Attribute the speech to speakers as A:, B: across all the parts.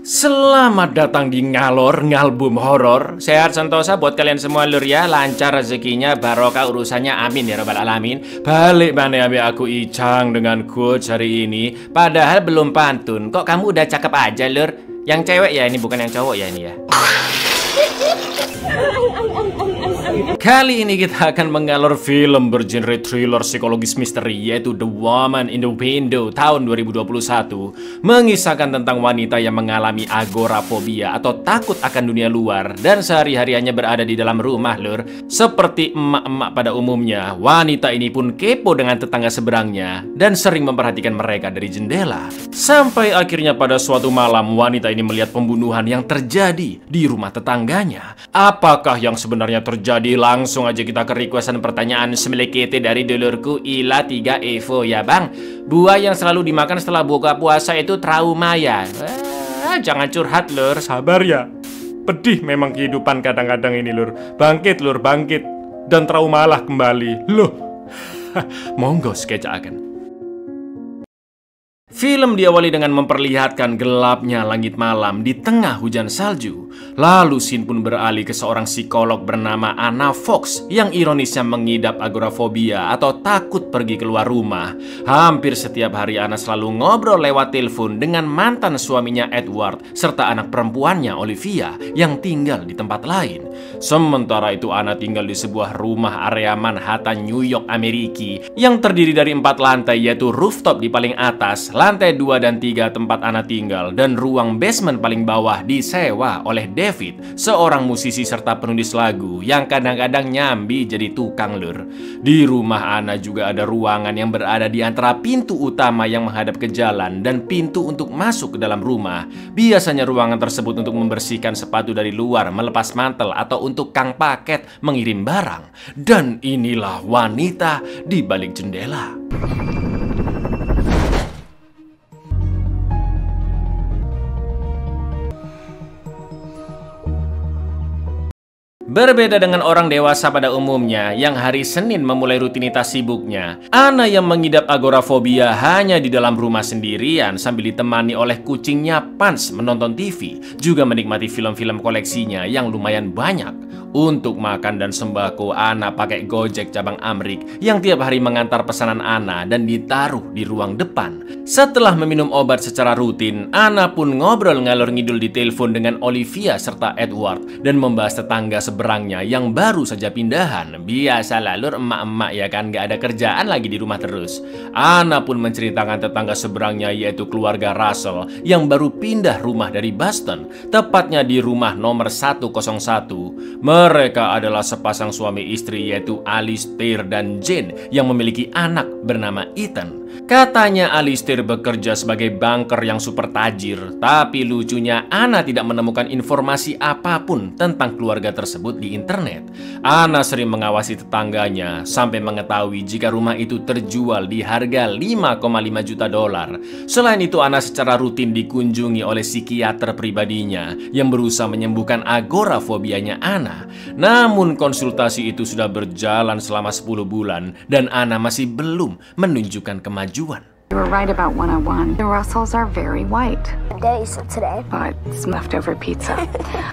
A: Selamat datang di Ngalor Ngalbum Horor. Sehat sentosa buat kalian semua lur ya. Lancar rezekinya, barokah urusannya, amin ya rabbal alamin. Balik mana ambil aku Icang dengan quotes hari ini. Padahal belum pantun. Kok kamu udah cakep aja lur? Yang cewek ya ini, bukan yang cowok ya ini ya. Kali ini kita akan mengalor film bergenre thriller psikologis misteri, yaitu The Woman in the Window tahun 2021. Mengisahkan tentang wanita yang mengalami agorafobia atau takut akan dunia luar dan sehari-hariannya berada di dalam rumah lur. Seperti emak-emak pada umumnya, wanita ini pun kepo dengan tetangga seberangnya dan sering memperhatikan mereka dari jendela. Sampai akhirnya pada suatu malam wanita ini melihat pembunuhan yang terjadi di rumah tetangganya. Apakah yang sebenarnya terjadi? Langsung aja kita ke requestan pertanyaan semelekete dari dulurku Ila 3 Evo ya bang. Buah yang selalu dimakan setelah buka puasa itu trauma ya? Jangan curhat lur. Sabar ya. Pedih memang kehidupan kadang-kadang ini lur. Bangkit lur, bangkit. Dan traumalah kembali. Loh. Monggo sketsakan. Film diawali dengan memperlihatkan gelapnya langit malam di tengah hujan salju. Lalu scene pun beralih ke seorang psikolog bernama Anna Fox yang ironisnya mengidap agorafobia atau takut pergi keluar rumah. Hampir setiap hari Anna selalu ngobrol lewat telepon dengan mantan suaminya Edward serta anak perempuannya Olivia yang tinggal di tempat lain. Sementara itu Anna tinggal di sebuah rumah area Manhattan, New York, Amerika yang terdiri dari 4 lantai, yaitu rooftop di paling atas, lantai 2 dan 3 tempat Anna tinggal, dan ruang basement paling bawah disewa oleh David, seorang musisi serta penulis lagu yang kadang-kadang nyambi jadi tukang lur. Di rumah Anna juga ada ruangan yang berada di antara pintu utama yang menghadap ke jalan dan pintu untuk masuk ke dalam rumah. Biasanya ruangan tersebut untuk membersihkan sepatu dari luar, melepas mantel, atau untuk kang paket mengirim barang. Dan inilah wanita di balik jendela. Berbeda dengan orang dewasa pada umumnya yang hari Senin memulai rutinitas sibuknya, Anna yang mengidap agorafobia hanya di dalam rumah sendirian sambil ditemani oleh kucingnya Pans menonton TV, juga menikmati film-film koleksinya yang lumayan banyak. Untuk makan dan sembako, Anna pakai Gojek cabang Amrik yang tiap hari mengantar pesanan Anna dan ditaruh di ruang depan. Setelah meminum obat secara rutin, Anna pun ngobrol ngalor ngidul di telepon dengan Olivia serta Edward dan membahas tetangga seberangnya yang baru saja pindahan. Biasa lur emak-emak ya kan, gak ada kerjaan lagi di rumah terus. Anna pun menceritakan tetangga seberangnya, yaitu keluarga Russell yang baru pindah rumah dari Boston, tepatnya di rumah nomor 101. Mereka adalah sepasang suami istri, yaitu Alistair dan Jane yang memiliki anak bernama Ethan. Katanya Alistair bekerja sebagai banker yang super tajir, tapi lucunya Anna tidak menemukan informasi apapun tentang keluarga tersebut di internet. Anna sering mengawasi tetangganya sampai mengetahui jika rumah itu terjual di harga $5,5 juta. Selain itu Anna secara rutin dikunjungi oleh psikiater pribadinya yang berusaha menyembuhkan agorafobianya Anna. Namun konsultasi itu sudah berjalan selama 10 bulan dan Anna masih belum menunjukkan kemajuan.
B: You were right about 101. The Russells are very white.
C: Day today.
B: But it's leftover pizza.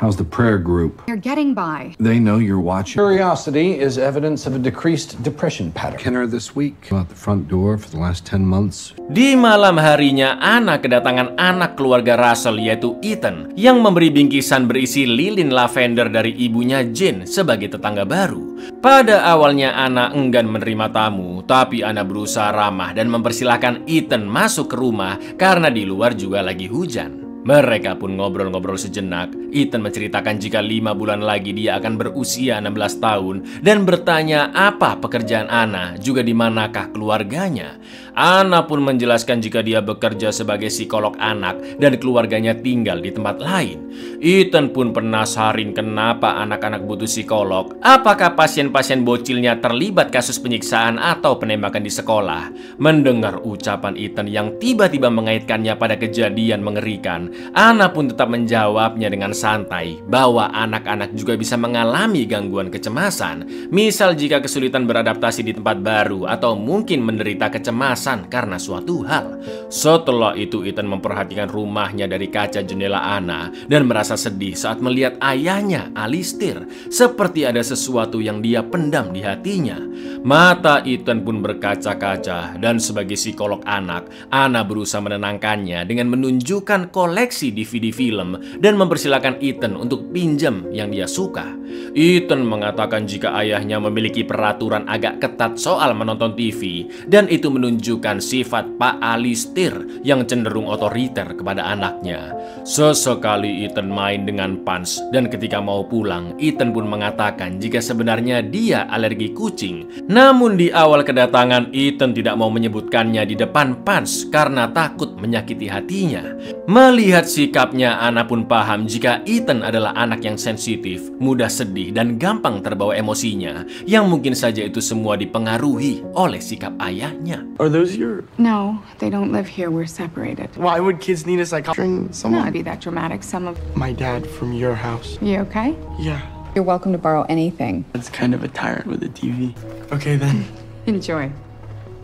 D: How's the prayer group?
B: You're getting by.
D: They know you're watching.
E: Curiosity is evidence of a decreased depression pattern.
D: Kenner this week out the front door for the last 10 months.
A: Di malam harinya, Anna kedatangan anak keluarga Russell, yaitu Ethan, yang memberi bingkisan berisi lilin lavender dari ibunya Jane sebagai tetangga baru. Pada awalnya Anna enggan menerima tamu, tapi Anna berusaha ramah dan mempersilahkan Ethan masuk ke rumah karena di luar juga lagi hujan. Mereka pun ngobrol-ngobrol sejenak. Ethan menceritakan jika 5 bulan lagi dia akan berusia 16 tahun dan bertanya apa pekerjaan Anna, juga di manakah keluarganya. Anna pun menjelaskan jika dia bekerja sebagai psikolog anak dan keluarganya tinggal di tempat lain. Ethan pun penasaran kenapa anak-anak butuh psikolog. Apakah pasien-pasien bocilnya terlibat kasus penyiksaan atau penembakan di sekolah? Mendengar ucapan Ethan yang tiba-tiba mengaitkannya pada kejadian mengerikan, Anna pun tetap menjawabnya dengan santai bahwa anak-anak juga bisa mengalami gangguan kecemasan. Misal jika kesulitan beradaptasi di tempat baru atau mungkin menderita kecemasan karena suatu hal. Setelah itu Ethan memperhatikan rumahnya dari kaca jendela Anna dan merasa sedih saat melihat ayahnya, Alistair, seperti ada sesuatu yang dia pendam di hatinya. Mata Ethan pun berkaca-kaca dan sebagai psikolog anak, Anna berusaha menenangkannya dengan menunjukkan koleksi DVD film dan mempersilahkan Ethan untuk pinjam yang dia suka. Ethan mengatakan jika ayahnya memiliki peraturan agak ketat soal menonton TV dan itu menunjukkan sifat Pak Alistair yang cenderung otoriter kepada anaknya. Sesekali Ethan main dengan Pans dan ketika mau pulang, Ethan pun mengatakan jika sebenarnya dia alergi kucing. Namun di awal kedatangan, Ethan tidak mau menyebutkannya di depan Pans karena takut menyakiti hatinya. Melihat sikapnya, Anna pun paham jika Ethan adalah anak yang sensitif, mudah sedih dan gampang terbawa emosinya, yang mungkin saja itu semua dipengaruhi oleh sikap ayahnya.
C: Are those your...
B: No, they don't live here. We're separated.
C: Why would kids need a psychologist?
B: Not be that dramatic. Some of
C: My dad from your house.
B: you okay?
C: Yeah.
B: You're welcome to borrow anything.
C: That's kind of a tyrant with a TV. Okay then.
B: Enjoy.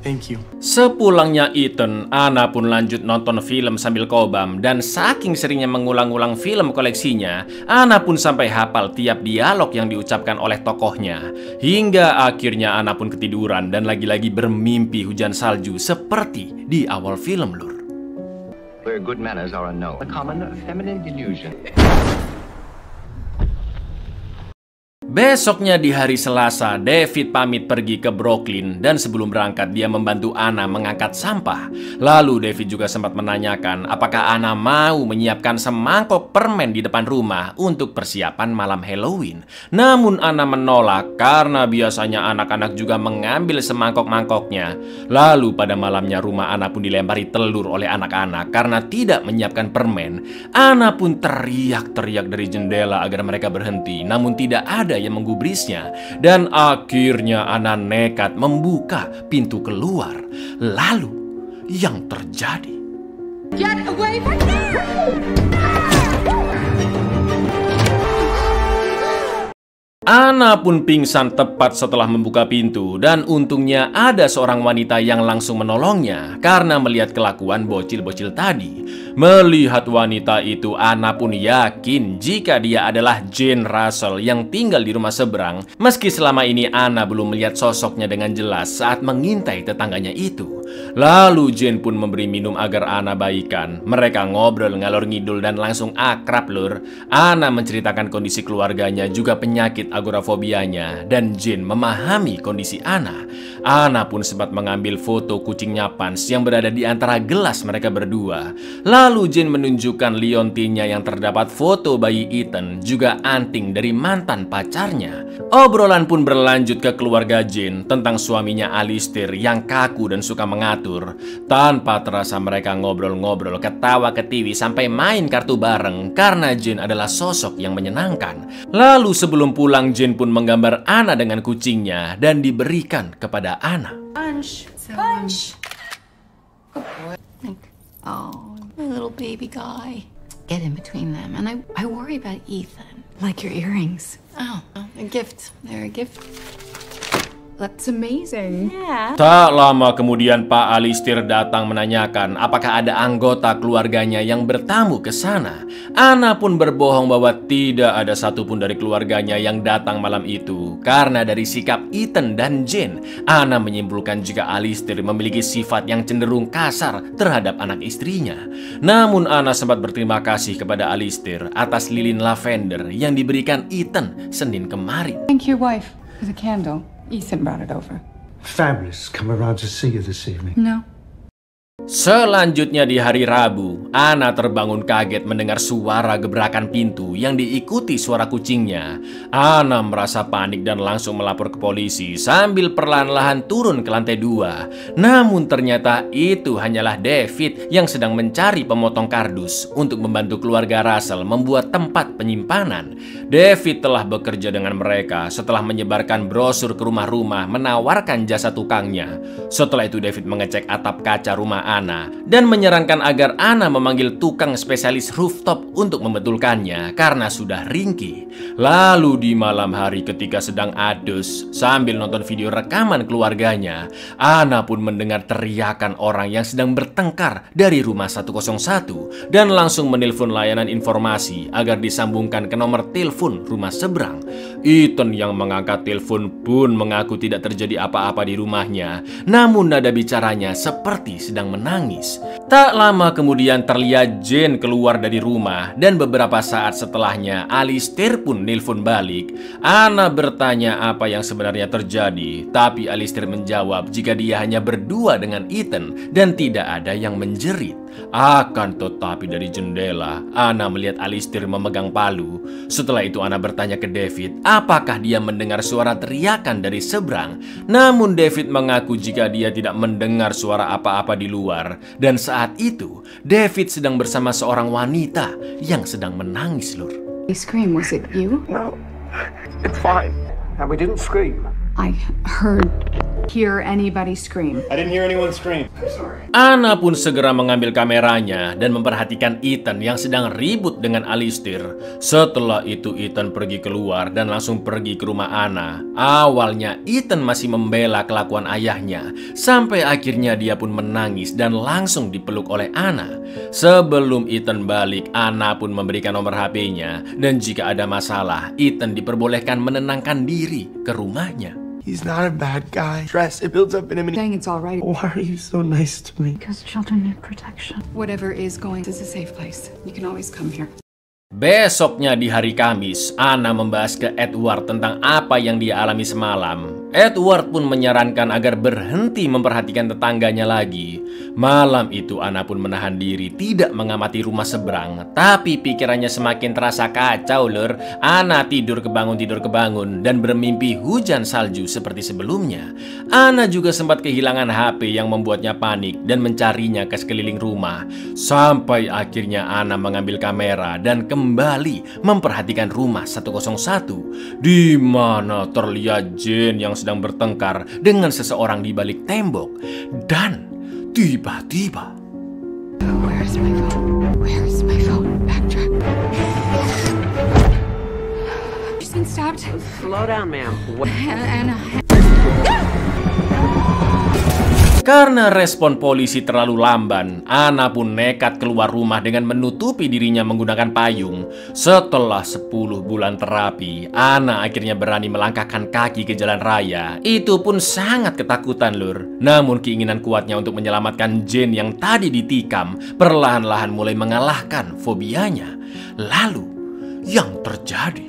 C: Thank you.
A: Sepulangnya Ethan, Anna pun lanjut nonton film sambil kobam dan saking seringnya mengulang-ulang film koleksinya, Anna pun sampai hafal tiap dialog yang diucapkan oleh tokohnya. Hingga akhirnya Anna pun ketiduran dan lagi-lagi bermimpi hujan salju seperti di awal film, Lur.
F: Where good manners are unknown. A common feminine delusion.
A: Besoknya di hari Selasa, David pamit pergi ke Brooklyn dan sebelum berangkat dia membantu Anna mengangkat sampah. Lalu David juga sempat menanyakan apakah Anna mau menyiapkan semangkok permen di depan rumah untuk persiapan malam Halloween. Namun Anna menolak karena biasanya anak-anak juga mengambil semangkok-mangkoknya. Lalu pada malamnya rumah Anna pun dilempari telur oleh anak-anak karena tidak menyiapkan permen. Anna pun teriak-teriak dari jendela agar mereka berhenti, namun tidak ada yang menggubrisnya. Dan akhirnya Anna nekat membuka pintu keluar. Lalu yang terjadi,
B: Get away from there!
A: Anna pun pingsan tepat setelah membuka pintu dan untungnya ada seorang wanita yang langsung menolongnya karena melihat kelakuan bocil-bocil tadi. Melihat wanita itu, Anna pun yakin jika dia adalah Jane Russell yang tinggal di rumah seberang, meski selama ini Anna belum melihat sosoknya dengan jelas saat mengintai tetangganya itu. Lalu Jane pun memberi minum agar Anna baikan. Mereka ngobrol ngalor ngidul dan langsung akrab, Lur. Anna menceritakan kondisi keluarganya juga penyakit agorafobianya dan Jane memahami kondisi Anna. Anna pun sempat mengambil foto kucingnya Pans yang berada di antara gelas mereka berdua. Lalu Jane menunjukkan liontinnya yang terdapat foto bayi Ethan, juga anting dari mantan pacarnya. Obrolan pun berlanjut ke keluarga Jane tentang suaminya Alistair yang kaku dan suka mengatur. Tanpa terasa mereka ngobrol-ngobrol, ketawa ketiwi sampai main kartu bareng karena Jane adalah sosok yang menyenangkan. Lalu sebelum pulang Jane pun menggambar Anna dengan kucingnya dan diberikan kepada Anna.
B: Punch. Punch. Oh, my little baby guy. Get in between them. And I worry about Ethan. Like your earrings. Oh, a gift. They're a gift. That's amazing. Yeah.
A: Tak lama kemudian Pak Alistair datang menanyakan apakah ada anggota keluarganya yang bertamu ke sana. Anna pun berbohong bahwa tidak ada satupun dari keluarganya yang datang malam itu. Karena dari sikap Ethan dan Jane, Anna menyimpulkan jika Alistair memiliki sifat yang cenderung kasar terhadap anak istrinya. Namun Anna sempat berterima kasih kepada Alistair atas lilin lavender yang diberikan Ethan Senin kemarin.
B: Thank your wife for the candle. Ethan brought it over.
G: Fabulous. Come around to see you this evening.
B: No.
A: Selanjutnya di hari Rabu, Anna terbangun kaget mendengar suara gebrakan pintu yang diikuti suara kucingnya. Anna merasa panik dan langsung melapor ke polisi sambil perlahan-lahan turun ke lantai 2. Namun ternyata itu hanyalah David yang sedang mencari pemotong kardus untuk membantu keluarga Russell membuat tempat penyimpanan. David telah bekerja dengan mereka setelah menyebarkan brosur ke rumah-rumah menawarkan jasa tukangnya. Setelah itu David mengecek atap kaca rumah Ana dan menyarankan agar Ana memanggil tukang spesialis rooftop untuk membetulkannya karena sudah ringkih. Lalu di malam hari ketika sedang adus sambil nonton video rekaman keluarganya, Ana pun mendengar teriakan orang yang sedang bertengkar dari rumah 101 dan langsung menelpon layanan informasi agar disambungkan ke nomor telepon rumah seberang. Ethan yang mengangkat telepon pun mengaku tidak terjadi apa-apa di rumahnya, namun nada bicaranya seperti sedang menangis. Tak lama kemudian terlihat Jane keluar dari rumah dan beberapa saat setelahnya Alistair pun nelpon balik. Ana bertanya apa yang sebenarnya terjadi, tapi Alistair menjawab jika dia hanya berdua dengan Ethan dan tidak ada yang menjerit. Akan tetapi dari jendela, Ana melihat Alistair memegang palu. Setelah itu Ana bertanya ke David apakah dia mendengar suara teriakan dari seberang. Namun David mengaku jika dia tidak mendengar suara apa-apa di luar. Dan saat itu, David sedang bersama seorang wanita yang sedang menangis, Lur.
B: You scream, was it you?
C: No, it's fine.
G: And we didn't scream.
B: I hear anybody scream.
G: I didn't hear anyone scream. I'm sorry.
A: Ana pun segera mengambil kameranya dan memperhatikan Ethan yang sedang ribut dengan Alistair. Setelah itu Ethan pergi keluar dan langsung pergi ke rumah Ana. Awalnya Ethan masih membela kelakuan ayahnya, sampai akhirnya dia pun menangis dan langsung dipeluk oleh Ana. Sebelum Ethan balik, Ana pun memberikan nomor HP-nya, dan jika ada masalah, Ethan diperbolehkan menenangkan diri ke rumahnya.
C: He's not a bad guy. Stress, it builds up in him.
B: Saying it's all right.
C: Why are you so nice to me?
B: Because children need protection. Whatever is going is a safe place. You can always come here.
A: Besoknya di hari Kamis, Ana membahas ke Edward tentang apa yang dia alami semalam. Edward pun menyarankan agar berhenti memperhatikan tetangganya lagi. Malam itu Ana pun menahan diri tidak mengamati rumah seberang, tapi pikirannya semakin terasa kacau, Lur. Ana tidur kebangun dan bermimpi hujan salju seperti sebelumnya. Ana juga sempat kehilangan HP yang membuatnya panik dan mencarinya ke sekeliling rumah. Sampai akhirnya Ana mengambil kamera dan kembali memperhatikan rumah 101, di mana terlihat Jane yang sedang bertengkar dengan seseorang di balik tembok. Dan tiba-tiba,
B: Where's my phone? Where's my phone? Backtrack. She's been stabbed.
H: Slow down, ma'am.
B: And
A: karena respon polisi terlalu lamban, Ana pun nekat keluar rumah dengan menutupi dirinya menggunakan payung. Setelah 10 bulan terapi, Ana akhirnya berani melangkahkan kaki ke jalan raya. Itu pun sangat ketakutan, Lur. Namun keinginan kuatnya untuk menyelamatkan Jane yang tadi ditikam perlahan-lahan mulai mengalahkan fobianya. Lalu, yang terjadi?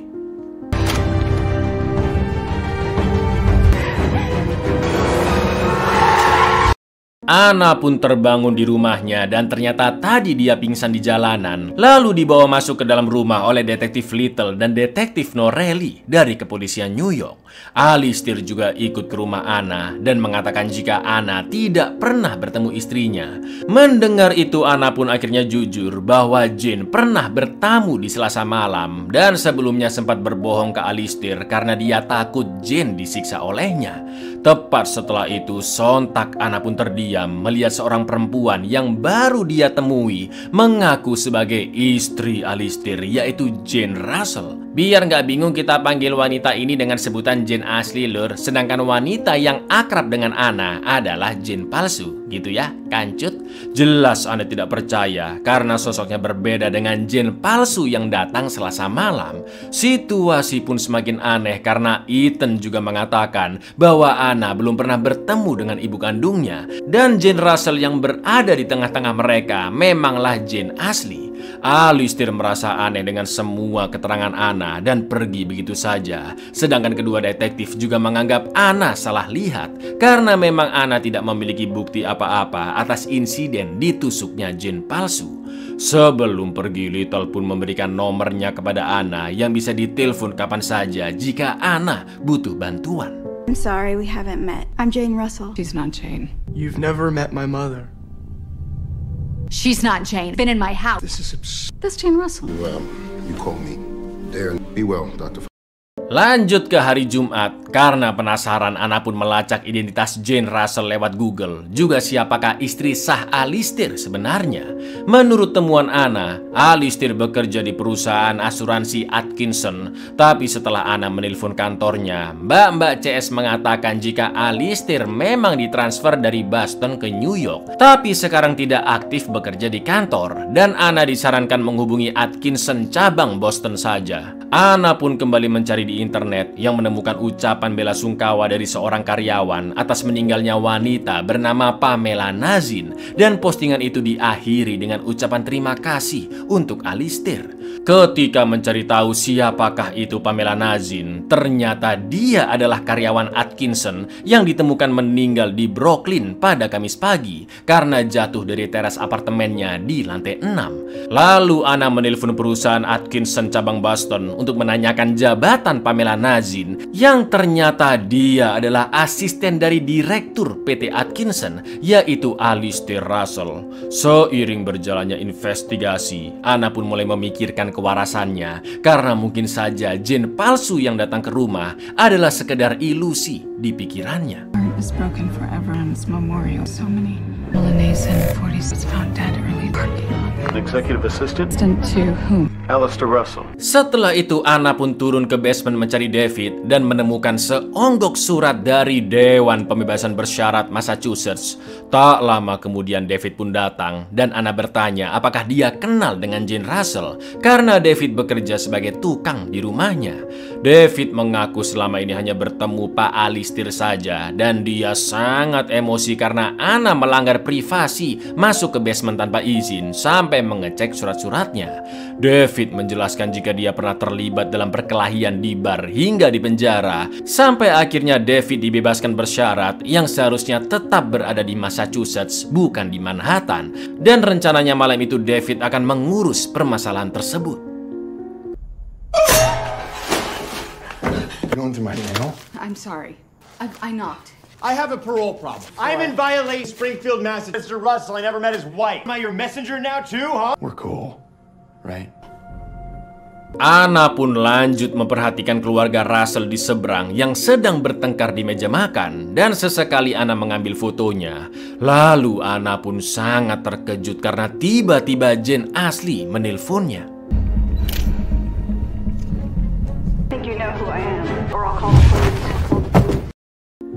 A: Ana pun terbangun di rumahnya dan ternyata tadi dia pingsan di jalanan. Lalu dibawa masuk ke dalam rumah oleh detektif Little dan detektif Norelli dari kepolisian New York. Alistair juga ikut ke rumah Ana dan mengatakan jika Ana tidak pernah bertemu istrinya. Mendengar itu Ana pun akhirnya jujur bahwa Jane pernah bertamu di Selasa malam dan sebelumnya sempat berbohong ke Alistair karena dia takut Jane disiksa olehnya. Tepat setelah itu, sontak Ana pun terdiam melihat seorang perempuan yang baru dia temui mengaku sebagai istri Alistair, yaitu Jane Russell. Biar nggak bingung, kita panggil wanita ini dengan sebutan Jane asli, Lur. Sedangkan wanita yang akrab dengan Ana adalah Jane palsu, gitu ya, kancut? Jelas Anda tidak percaya karena sosoknya berbeda dengan Jane palsu yang datang Selasa malam. Situasi pun semakin aneh karena Ethan juga mengatakan bahwa Ana belum pernah bertemu dengan ibu kandungnya. Dan Jane Russell yang berada di tengah-tengah mereka memanglah Jane asli. Alistair merasa aneh dengan semua keterangan Ana dan pergi begitu saja. Sedangkan kedua detektif juga menganggap Ana salah lihat karena memang Ana tidak memiliki bukti apa-apa atas insiden ditusuknya Jane palsu. Sebelum pergi, Little pun memberikan nomornya kepada Ana yang bisa ditelepon kapan saja jika Ana butuh bantuan.
I: I'm sorry we haven't met. I'm Jane Russell.
B: she's not Jane.
C: You've never met my mother.
B: She's not Jane. Been in my house.
J: This is absurd.
B: That's Jane Russell.
J: Well, you call me. There. Be well, Dr.
A: Lanjut ke hari Jumat, karena penasaran Anna pun melacak identitas Jane Russell lewat Google. Juga siapakah istri sah Alistair sebenarnya? Menurut temuan Anna, Alistair bekerja di perusahaan asuransi Atkinson. Tapi setelah Anna menelpon kantornya, Mbak CS mengatakan jika Alistair memang ditransfer dari Boston ke New York, tapi sekarang tidak aktif bekerja di kantor. Dan Anna disarankan menghubungi Atkinson cabang Boston saja. Anna pun kembali mencari di internet yang menemukan ucapan bela sungkawa dari seorang karyawan atas meninggalnya wanita bernama Pamela Nazin, dan postingan itu diakhiri dengan ucapan terima kasih untuk Alistair. Ketika mencari tahu siapakah itu Pamela Nazin, ternyata dia adalah karyawan Atkinson yang ditemukan meninggal di Brooklyn pada Kamis pagi karena jatuh dari teras apartemennya di lantai 6. Lalu Anna menelpon perusahaan Atkinson cabang Boston untuk menanyakan jabatan Pamela Nazin, yang ternyata dia adalah asisten dari direktur PT Atkinson, yaitu Alistair Russell. Seiring berjalannya investigasi, Anna pun mulai memikirkan kewarasannya, karena mungkin saja Jane palsu yang datang ke rumah adalah sekedar ilusi di pikirannya.
G: Executive assistant to whom? Alistair Russell.
A: Setelah itu Anna pun turun ke basement mencari David dan menemukan seonggok surat dari Dewan Pembebasan Bersyarat Massachusetts. Tak lama kemudian David pun datang dan Anna bertanya apakah dia kenal dengan Jane Russell karena David bekerja sebagai tukang di rumahnya. David mengaku selama ini hanya bertemu Pak Alistair saja dan dia sangat emosi karena Anna melanggar privasi masuk ke basement tanpa izin sampai mengecek surat-suratnya. David menjelaskan jika dia pernah terlibat dalam perkelahian di bar hingga di penjara, sampai akhirnya David dibebaskan bersyarat yang seharusnya tetap berada di Massachusetts, bukan di Manhattan. Dan rencananya malam itu David akan mengurus permasalahan tersebut.
D: Going through my mail?
B: I'm sorry. I knocked.
G: I have a parole problem. I'm in violation Springfield, Massachusetts. Mr. Russell, I never met his wife. Am I your messenger now too, huh?
D: We're cool, right?
A: Anna pun lanjut memperhatikan keluarga Russell di seberang yang sedang bertengkar di meja makan, dan sesekali Anna mengambil fotonya. Lalu Anna pun sangat terkejut karena tiba-tiba Jane asli menelponnya.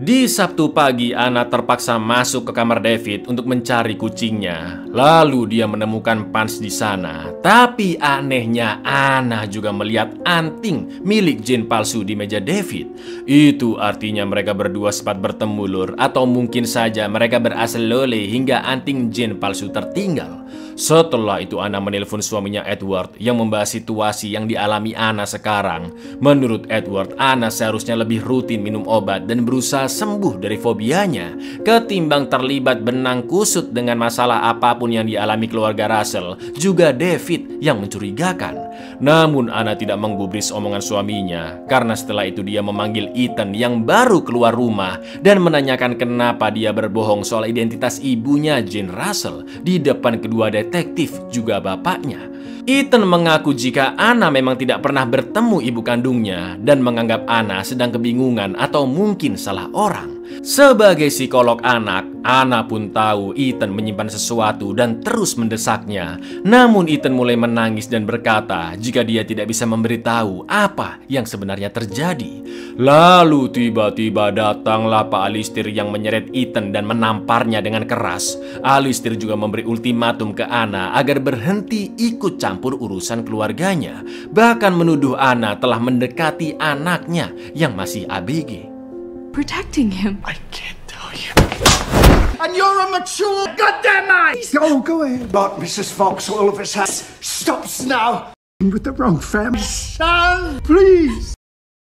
A: Di Sabtu pagi, Anna terpaksa masuk ke kamar David untuk mencari kucingnya. Lalu dia menemukan Pans di sana. Tapi anehnya, Anna juga melihat anting milik Jane palsu di meja David. Itu artinya mereka berdua sempat bertemu, lur. Atau mungkin saja mereka berasal lole hingga anting Jane palsu tertinggal. Setelah itu Anna menelpon suaminya Edward yang membahas situasi yang dialami Anna sekarang. Menurut Edward, Anna seharusnya lebih rutin minum obat dan berusaha sembuh dari fobianya ketimbang terlibat benang kusut dengan masalah apapun yang dialami keluarga Russell, juga David yang mencurigakan. Namun Anna tidak menggubris omongan suaminya karena setelah itu dia memanggil Ethan yang baru keluar rumah dan menanyakan kenapa dia berbohong soal identitas ibunya Jane Russell di depan kedua detektif juga bapaknya. Ethan mengaku jika Anna memang tidak pernah bertemu ibu kandungnya dan menganggap Anna sedang kebingungan atau mungkin salah orang. Sebagai psikolog anak, Anna pun tahu Ethan menyimpan sesuatu dan terus mendesaknya. Namun Ethan mulai menangis dan berkata jika dia tidak bisa memberitahu apa yang sebenarnya terjadi. Lalu tiba-tiba datanglah Pak Alistair yang menyeret Ethan dan menamparnya dengan keras. Alistair juga memberi ultimatum ke Anna agar berhenti ikut campur urusan keluarganya. Bahkan menuduh Anna telah mendekati anaknya yang masih ABG.
B: Protecting him.
C: I can't tell you.
G: And you're a mature goddamn man!
C: Go ahead.
G: But Mrs. Fox, all of us has stops now.
C: With the wrong family.
G: Son,
C: Please.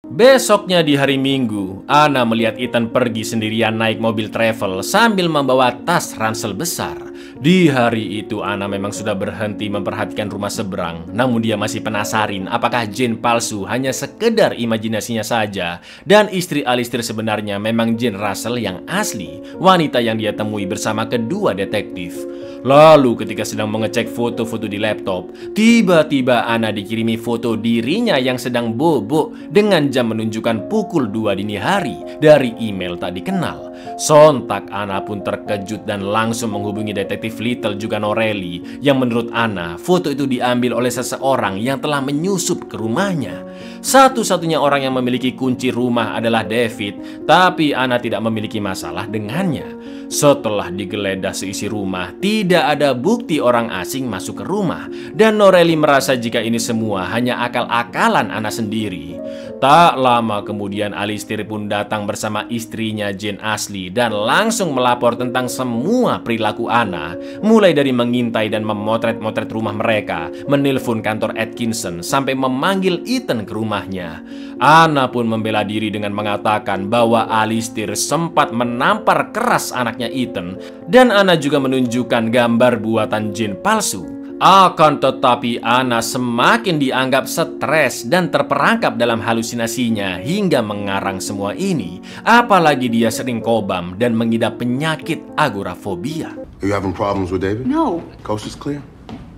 A: Besoknya di hari Minggu, Anna melihat Ethan pergi sendirian naik mobil travel sambil membawa tas ransel besar. Di hari itu Anna memang sudah berhenti memperhatikan rumah seberang. Namun dia masih penasaran apakah Jane palsu hanya sekedar imajinasinya saja dan istri Alistair sebenarnya memang Jane Russell yang asli, wanita yang dia temui bersama kedua detektif. Lalu ketika sedang mengecek foto-foto di laptop, tiba-tiba Anna dikirimi foto dirinya yang sedang bobo dengan jam menunjukkan pukul 2 dini hari dari email tak dikenal. Sontak Anna pun terkejut dan langsung menghubungi detektif Little juga Norelli, yang menurut Anna foto itu diambil oleh seseorang yang telah menyusup ke rumahnya. Satu-satunya orang yang memiliki kunci rumah adalah David, tapi Anna tidak memiliki masalah dengannya. Setelah digeledah seisi rumah, tidak ada bukti orang asing masuk ke rumah, dan Norelli merasa jika ini semua hanya akal-akalan Anna sendiri. Tak lama kemudian Alistair pun datang bersama istrinya Jane Ashley dan langsung melapor tentang semua perilaku Anna, mulai dari mengintai dan memotret-motret rumah mereka, menelpon kantor Atkinson, sampai memanggil Ethan ke rumahnya. Anna pun membela diri dengan mengatakan bahwa Alistair sempat menampar keras anaknya Ethan, dan Anna juga menunjukkan gambar buatan Jane palsu. Akan tetapi Anna semakin dianggap stres dan terperangkap dalam halusinasinya hingga mengarang semua ini. Apalagi dia sering kobam dan mengidap penyakit agorafobia.
H: Are you having problems with David?
I: No.
H: Coast is clear.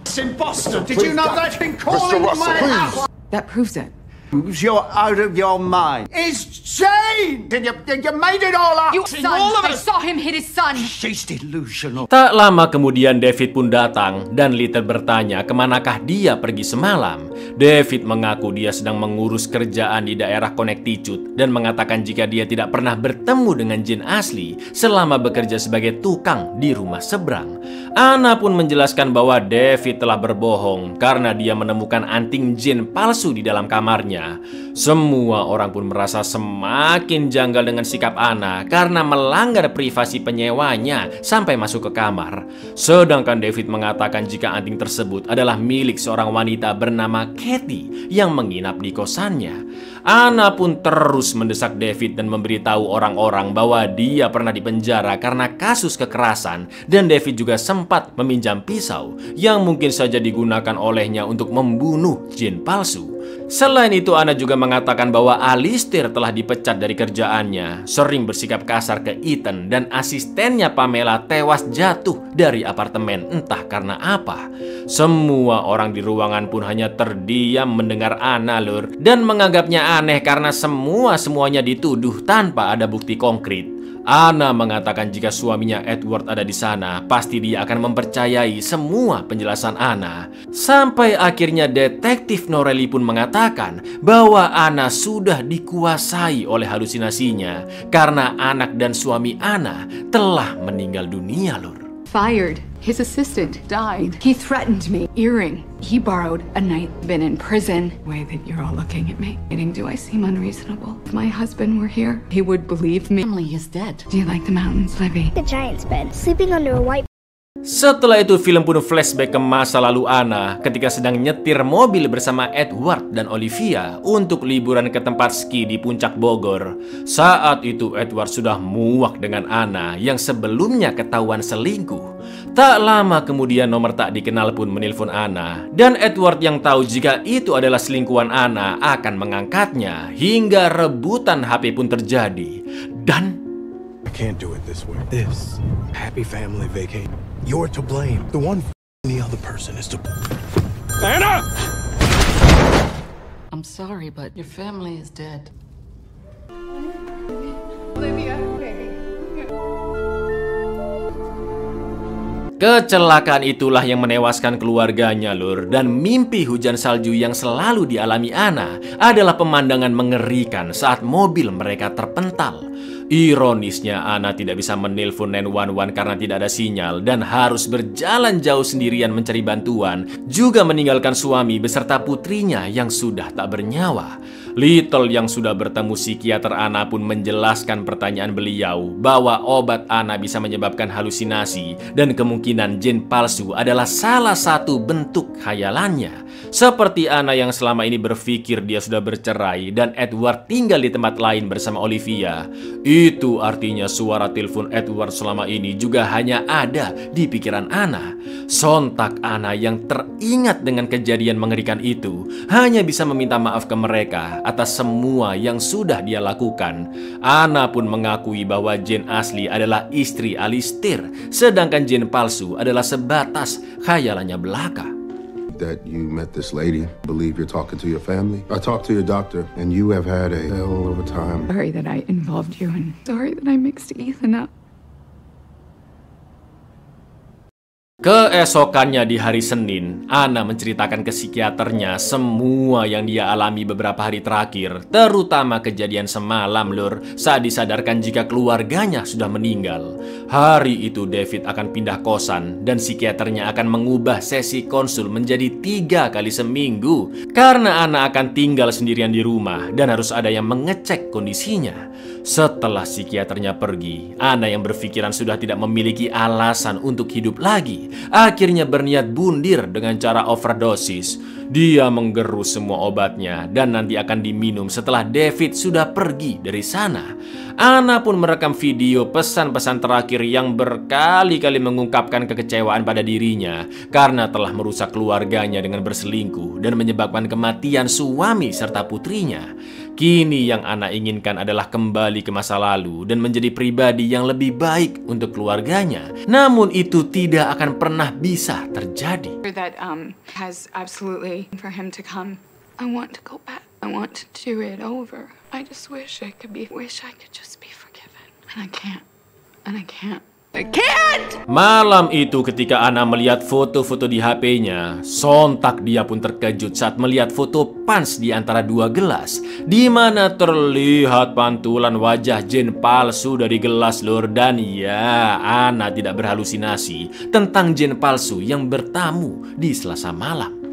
C: It's in Boston. Did you know that's been calling
H: Mr.
C: my
H: Russell,
C: house?
B: That proves it.
C: You're out of your mind. It's Jane! And you made it all up!
B: You son! I saw him hit his son!
C: She's delusional.
A: Tak lama kemudian David pun datang dan Little bertanya kemanakah dia pergi semalam. David mengaku dia sedang mengurus kerjaan di daerah Connecticut dan mengatakan jika dia tidak pernah bertemu dengan Jane Ashley selama bekerja sebagai tukang di rumah seberang. Anna pun menjelaskan bahwa David telah berbohong karena dia menemukan anting Jane palsu di dalam kamarnya. Semua orang pun merasa semakin janggal dengan sikap Anna karena melanggar privasi penyewanya sampai masuk ke kamar. Sedangkan David mengatakan jika anting tersebut adalah milik seorang wanita bernama Kathy yang menginap di kosannya. Anna pun terus mendesak David dan memberitahu orang-orang bahwa dia pernah dipenjara karena kasus kekerasan, dan David juga sempat meminjam pisau yang mungkin saja digunakan olehnya untuk membunuh Jane palsu. Selain itu, Anna juga mengatakan bahwa Alistair telah dipecat dari kerjaannya, sering bersikap kasar ke Ethan, dan asistennya Pamela tewas jatuh dari apartemen entah karena apa. Semua orang di ruangan pun hanya terdiam mendengar Anna lur, dan menganggapnya aneh karena semuanya dituduh tanpa ada bukti konkret. Anna mengatakan jika suaminya Edward ada di sana, pasti dia akan mempercayai semua penjelasan Anna. Sampai akhirnya detektif Norelli pun mengatakan bahwa Anna sudah dikuasai oleh halusinasinya karena anak dan suami Anna telah meninggal dunia lur.
B: Fired. His assistant died. He threatened me. Earring. He borrowed a night. Been in prison. The way that you're all looking at me. Do I seem unreasonable? If my husband were here, he would believe me. Family is dead. Do you like the mountains, Libby?
J: The giant's bed. Sleeping under a white.
A: Setelah itu film pun flashback ke masa lalu Anna ketika sedang nyetir mobil bersama Edward dan Olivia untuk liburan ke tempat ski di puncak Bogor. Saat itu Edward sudah muak dengan Anna yang sebelumnya ketahuan selingkuh. Tak lama kemudian nomor tak dikenal pun menelpon Anna, dan Edward yang tahu jika itu adalah selingkuhan Anna akan mengangkatnya hingga rebutan HP pun terjadi. Dan
K: I can't do it this way. This happy family vacation. You're to blame. The one the other person is to. Anna!
B: I'm sorry, but your family is dead.
A: Kecelakaan itulah yang menewaskan keluarganya lur, dan mimpi hujan salju yang selalu dialami Anna adalah pemandangan mengerikan saat mobil mereka terpental. Ironisnya Anna tidak bisa menelpon 911 karena tidak ada sinyal dan harus berjalan jauh sendirian mencari bantuan, juga meninggalkan suami beserta putrinya yang sudah tak bernyawa. Little yang sudah bertemu psikiater Anna pun menjelaskan pertanyaan beliau bahwa obat Anna bisa menyebabkan halusinasi dan kemungkinan Jane palsu adalah salah satu bentuk khayalannya. Seperti Anna yang selama ini berpikir dia sudah bercerai dan Edward tinggal di tempat lain bersama Olivia. Itu artinya suara telepon Edward selama ini juga hanya ada di pikiran Anna. Sontak Anna yang teringat dengan kejadian mengerikan itu hanya bisa meminta maaf ke mereka atas semua yang sudah dia lakukan. Anna pun mengakui bahwa Jane Ashley adalah istri Alistair, sedangkan Jane palsu adalah sebatas khayalannya belaka.
H: that you met this lady. I believe you're talking to your family. I talked to your doctor, and you have had a hell of a time.
B: Sorry that I involved you, and sorry that I mixed Ethan up.
A: Keesokannya di hari Senin, Anna menceritakan ke psikiaternya semua yang dia alami beberapa hari terakhir, terutama kejadian semalam, Lur, saat disadarkan jika keluarganya sudah meninggal. Hari itu David akan pindah kosan dan psikiaternya akan mengubah sesi konsul menjadi 3 kali seminggu karena Anna akan tinggal sendirian di rumah dan harus ada yang mengecek kondisinya. Setelah psikiaternya pergi, Anna yang berpikiran sudah tidak memiliki alasan untuk hidup lagi, akhirnya berniat bundir dengan cara overdosis. Dia menggerus semua obatnya dan nanti akan diminum setelah David sudah pergi dari sana. Anna pun merekam video pesan-pesan terakhir yang berkali-kali mengungkapkan kekecewaan pada dirinya karena telah merusak keluarganya dengan berselingkuh dan menyebabkan kematian suami serta putrinya. Kini yang Anna inginkan adalah kembali ke masa lalu dan menjadi pribadi yang lebih baik untuk keluarganya. Namun itu tidak akan pernah bisa terjadi.
B: That has absolutely for him to come. I want to go back. I want to do it over. I just wish I could just be forgiven. And I can't. And I can't. I can't!
A: Malam itu ketika Anna melihat foto-foto di HP-nya, sontak dia pun terkejut saat melihat foto Pans di antara 2 gelas, di mana terlihat pantulan wajah Jane palsu dari gelas, Lur. Dan ya, Anna tidak berhalusinasi tentang Jane palsu yang bertamu di Selasa malam.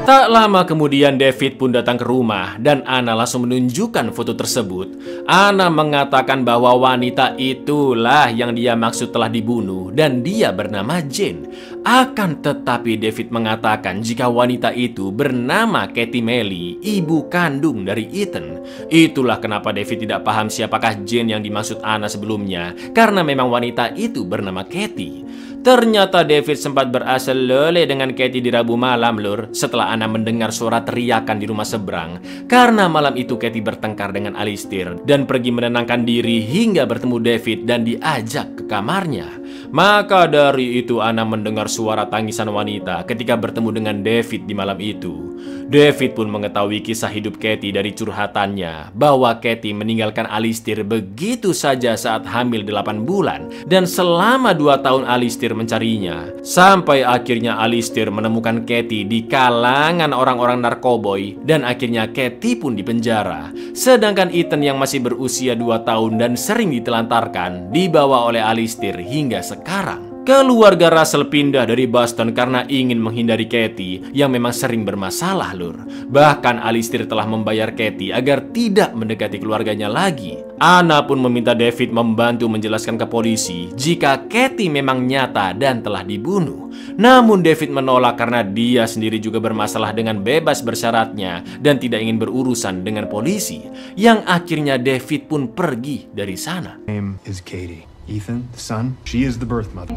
A: Tak lama kemudian David pun datang ke rumah dan Anna langsung menunjukkan foto tersebut. Anna mengatakan bahwa wanita itulah yang dia maksud telah dibunuh dan dia bernama Jane. Akan tetapi David mengatakan jika wanita itu bernama Katie Melly, ibu kandung dari Ethan. Itulah kenapa David tidak paham siapakah Jane yang dimaksud Anna sebelumnya, karena memang wanita itu bernama Katie. Ternyata David sempat berasal lele dengan Katie di Rabu malam, Lur, setelah Anna mendengar suara teriakan di rumah seberang. Karena malam itu Katie bertengkar dengan Alistair dan pergi menenangkan diri hingga bertemu David dan diajak ke kamarnya. Maka dari itu Anna mendengar suara tangisan wanita ketika bertemu dengan David di malam itu. David pun mengetahui kisah hidup Katie dari curhatannya, bahwa Katie meninggalkan Alistair begitu saja saat hamil 8 bulan dan selama 2 tahun Alistair mencarinya, sampai akhirnya Alistair menemukan Katie di kalangan orang-orang narkoboy dan akhirnya Katie pun dipenjara. Sedangkan Ethan yang masih berusia 2 tahun dan sering ditelantarkan dibawa oleh Alistair hingga sekarang. Keluarga Russell pindah dari Boston karena ingin menghindari Katie yang memang sering bermasalah, Lur. Bahkan Alistair telah membayar Katie agar tidak mendekati keluarganya lagi. Anna pun meminta David membantu menjelaskan ke polisi jika Katie memang nyata dan telah dibunuh. Namun David menolak karena dia sendiri juga bermasalah dengan bebas bersyaratnya dan tidak ingin berurusan dengan polisi. Yang akhirnya David pun pergi dari sana.
K: Name is Katie. Ethan, the son, she is the birth mother.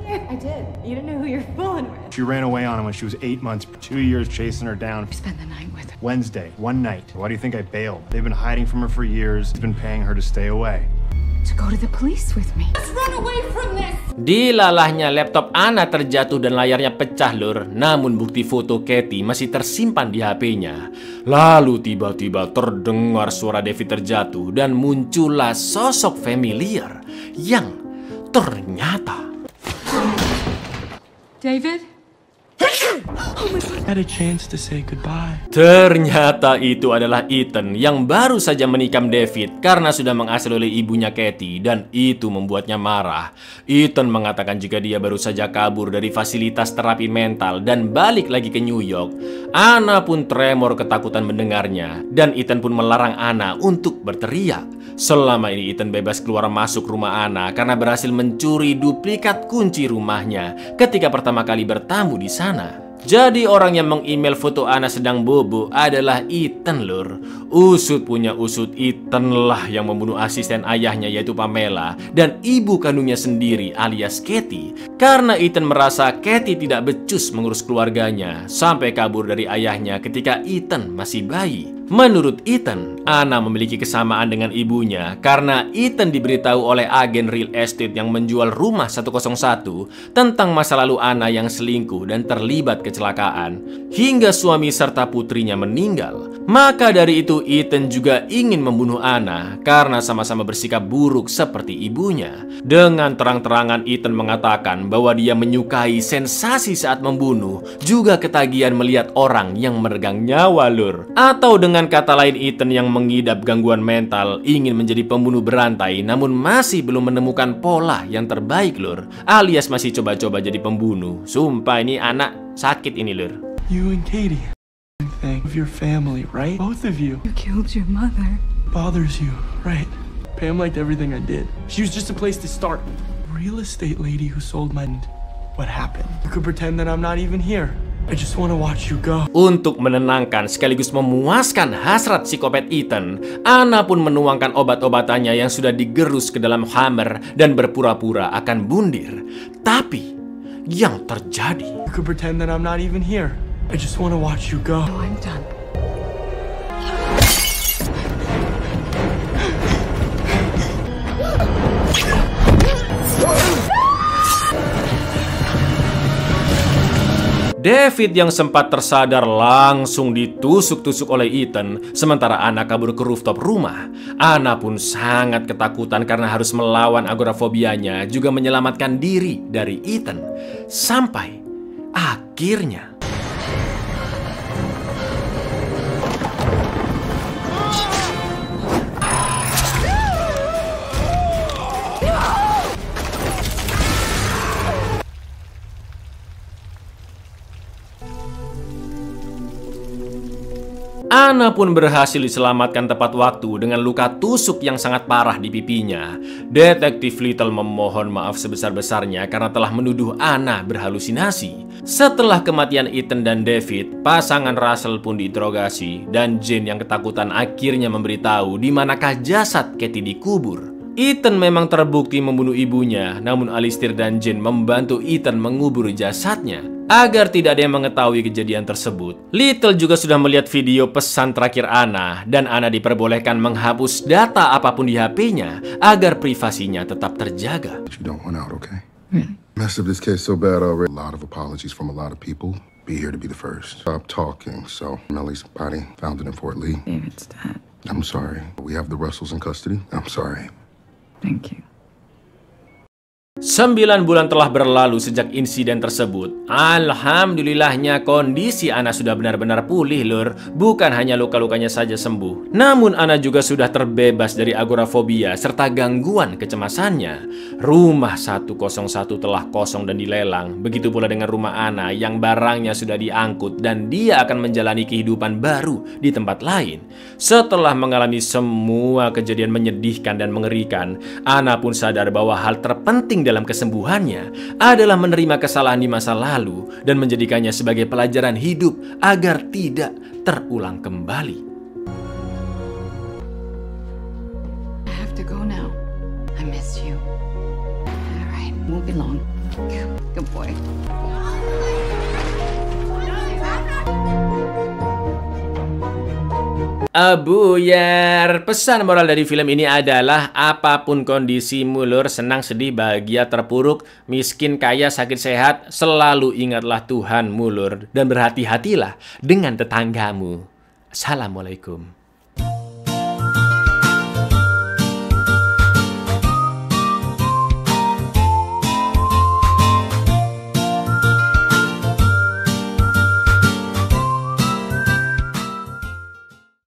B: I did. You didn't know who you're fooling with.
K: She ran away on him when she was 8 months, 2 years chasing her down.
B: I spent the night with her.
K: Wednesday, one night. Why do you think I bailed? They've been hiding from her for years. He's been paying her to stay away.
B: To go to the police with me. Let's run away from this!
A: Dilalahnya laptop Anna terjatuh dan layarnya pecah, Lur. Namun bukti foto Katie masih tersimpan di HP-nya. Lalu tiba-tiba terdengar suara David terjatuh dan muncullah sosok familiar yang ternyata
B: David?
K: Had a chance to say goodbye.
A: Ternyata itu adalah Ethan yang baru saja menikam David karena sudah mengasuh oleh ibunya Katie dan itu membuatnya marah. Ethan mengatakan jika dia baru saja kabur dari fasilitas terapi mental dan balik lagi ke New York. Anna pun tremor ketakutan mendengarnya dan Ethan pun melarang Anna untuk berteriak. Selama ini Ethan bebas keluar masuk rumah Anna karena berhasil mencuri duplikat kunci rumahnya ketika pertama kali bertamu di sana. Jadi orang yang meng-email foto Anna sedang bobo adalah Ethan, Lur. Usut punya usut, Ethan lah yang membunuh asisten ayahnya yaitu Pamela dan ibu kandungnya sendiri alias Katie. Karena Ethan merasa Katie tidak becus mengurus keluarganya sampai kabur dari ayahnya ketika Ethan masih bayi. Menurut Ethan, Anna memiliki kesamaan dengan ibunya karena Ethan diberitahu oleh agen real estate yang menjual rumah 101 tentang masa lalu Anna yang selingkuh dan terlibat kecelakaan hingga suami serta putrinya meninggal. Maka dari itu Ethan juga ingin membunuh Anna karena sama-sama bersikap buruk seperti ibunya. Dengan terang-terangan Ethan mengatakan bahwa dia menyukai sensasi saat membunuh, juga ketagihan melihat orang yang meregang nyawa, lur. Atau dengan kata lain, Ethan yang mengidap gangguan mental ingin menjadi pembunuh berantai namun masih belum menemukan pola yang terbaik, lur. Alias masih coba-coba jadi pembunuh. Sumpah ini anak sakit ini, lur.
L: You and Katie thing of your family, right? Both of you.
B: You killed your mother.
L: Bothers you, right? Pam liked everything I did. She was just a place to start. Real estate lady who sold my... What happened? You could pretend that I'm not even here. I just want to watch you go.
A: Untuk menenangkan sekaligus memuaskan hasrat psikopat Ethan, Anna pun menuangkan obat-obatannya yang sudah digerus ke dalam hammer dan berpura-pura akan bundir. Tapi yang terjadi,
L: you could pretend that I'm not even here. I just want to watch you go.
B: No, I'm done.
A: David yang sempat tersadar langsung ditusuk-tusuk oleh Ethan, sementara Anna kabur ke rooftop rumah. Anna pun sangat ketakutan karena harus melawan agorafobianya, juga menyelamatkan diri dari Ethan. Sampai akhirnya Anna pun berhasil diselamatkan tepat waktu dengan luka tusuk yang sangat parah di pipinya. Detektif Little memohon maaf sebesar-besarnya karena telah menuduh Anna berhalusinasi. Setelah kematian Ethan dan David, pasangan Russell pun diinterogasi dan Jane yang ketakutan akhirnya memberitahu di manakah jasad Katie dikubur. Ethan memang terbukti membunuh ibunya, namun Alistair dan Jane membantu Ethan mengubur jasadnya agar tidak ada yang mengetahui kejadian tersebut. Little juga sudah melihat video pesan terakhir Anna dan Anna diperbolehkan menghapus data apapun di HP-nya agar privasinya tetap terjaga.
H: You don't want out, okay? Messed up this case so bad already. A lot of apologies from a lot of people. Be here to be the first. Stop talking. So, Mellie's body found it in Fort Lee.
B: David's dead.
H: I'm sorry. We have the Russells in custody. I'm sorry.
B: Thank you.
A: 9 bulan telah berlalu sejak insiden tersebut. Alhamdulillahnya kondisi Anna sudah benar-benar pulih, lur. Bukan hanya luka-lukanya saja sembuh, namun Anna juga sudah terbebas dari agorafobia serta gangguan kecemasannya. Rumah 101 telah kosong dan dilelang. Begitu pula dengan rumah Anna yang barangnya sudah diangkut dan dia akan menjalani kehidupan baru di tempat lain. Setelah mengalami semua kejadian menyedihkan dan mengerikan, Anna pun sadar bahwa hal terpenting dalam kesembuhannya adalah menerima kesalahan di masa lalu dan menjadikannya sebagai pelajaran hidup agar tidak terulang kembali.
B: I have to go now. I miss you. All right, won't be long. Good boy.
A: Buyar, pesan moral dari film ini adalah apapun kondisimu, lur, senang, sedih, bahagia, terpuruk, miskin, kaya, sakit, sehat, selalu ingatlah Tuhanmu, lur, dan berhati-hatilah dengan tetanggamu. Assalamualaikum.